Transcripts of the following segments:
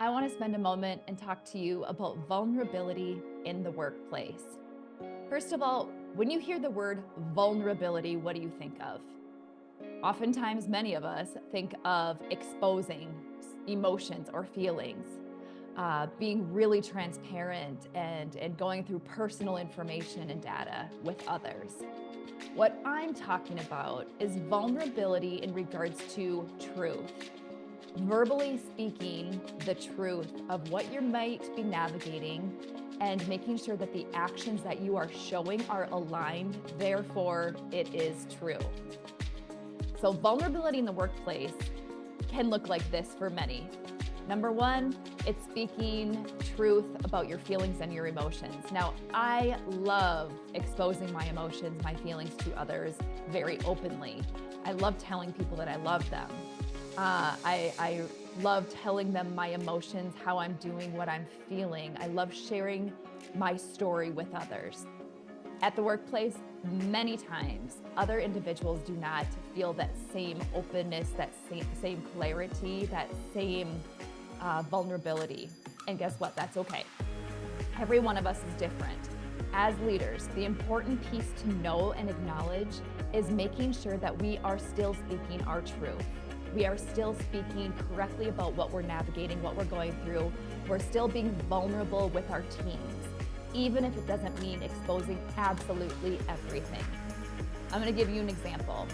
I want to spend a moment and talk to you about vulnerability in the workplace. First of all, when you hear the word vulnerability, what do you think of? Oftentimes, many of us think of exposing emotions or feelings, being really transparent and going through personal information and data with others. What I'm talking about is vulnerability in regards to truth. Verbally speaking the truth of what you might be navigating and making sure that the actions that you are showing are aligned, therefore it is true. So vulnerability in the workplace can look like this for many. Number one, it's speaking truth about your feelings and your emotions. Now, I love exposing my emotions, my feelings to others very openly. I love telling people that I love them. I love telling them my emotions, how I'm doing, what I'm feeling. I love sharing my story with others. At the workplace, many times, other individuals do not feel that same openness, that same clarity, that same vulnerability. And guess what? That's okay. Every one of us is different. As leaders, the important piece to know and acknowledge is making sure that we are still speaking our truth. We are still speaking correctly about what we're navigating, what we're going through. We're still being vulnerable with our teams, even if it doesn't mean exposing absolutely everything. I'm going to give you an example.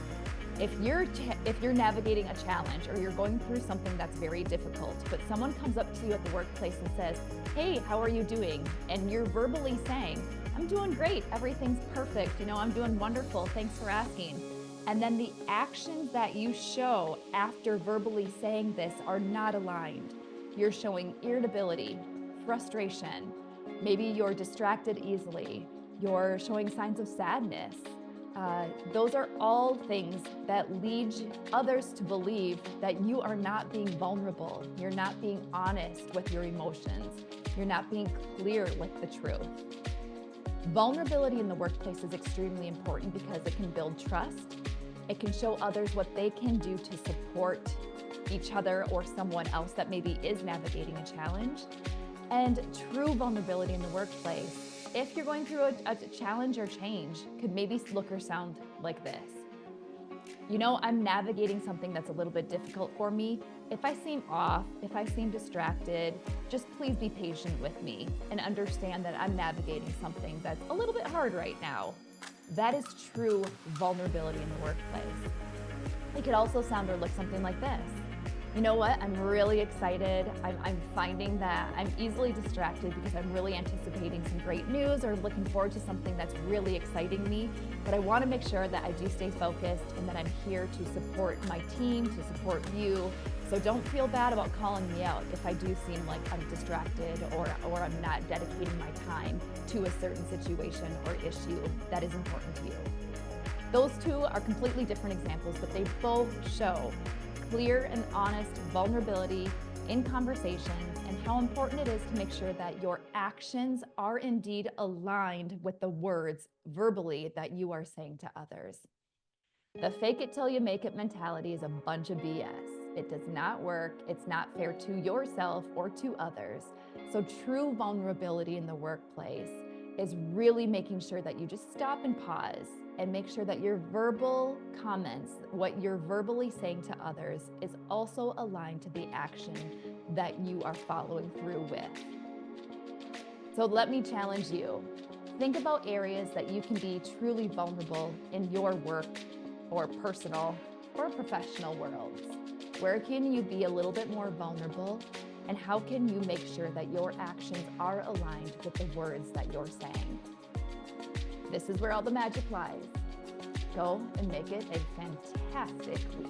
If you're navigating a challenge or you're going through something that's very difficult, but someone comes up to you at the workplace and says, "Hey, how are you doing?" And you're verbally saying, "I'm doing great. Everything's perfect. I'm doing wonderful. Thanks for asking." And then the actions that you show after verbally saying this are not aligned. You're showing irritability, frustration. Maybe you're distracted easily. You're showing signs of sadness. Those are all things that lead others to believe that you are not being vulnerable. You're not being honest with your emotions. You're not being clear with the truth. Vulnerability in the workplace is extremely important because it can build trust. It can show others what they can do to support each other or someone else that maybe is navigating a challenge. And true vulnerability in the workplace, if you're going through a challenge or change, could maybe look or sound like this. I'm navigating something that's a little bit difficult for me. If I seem off, if I seem distracted, just please be patient with me and understand that I'm navigating something that's a little bit hard right now. That is true vulnerability in the workplace. It could also sound or look something like this. You know what? I'm really excited. I'm finding that I'm easily distracted because I'm really anticipating some great news or looking forward to something that's really exciting me. But I want to make sure that I do stay focused and that I'm here to support my team, to support you. So don't feel bad about calling me out if I do seem like I'm distracted or I'm not dedicating my time to a certain situation or issue that is important to you. Those two are completely different examples, but they both show clear and honest vulnerability in conversations and how important it is to make sure that your actions are indeed aligned with the words verbally that you are saying to others. The fake it till you make it mentality is a bunch of BS. It does not work. It's not fair to yourself or to others. So true vulnerability in the workplace is really making sure that you just stop and pause and make sure that your verbal comments, what you're verbally saying to others, is also aligned to the action that you are following through with. So let me challenge you. Think about areas that you can be truly vulnerable in your work or personal or professional worlds. Where can you be a little bit more vulnerable? And how can you make sure that your actions are aligned with the words that you're saying? This is where all the magic lies. Go and make it a fantastic week.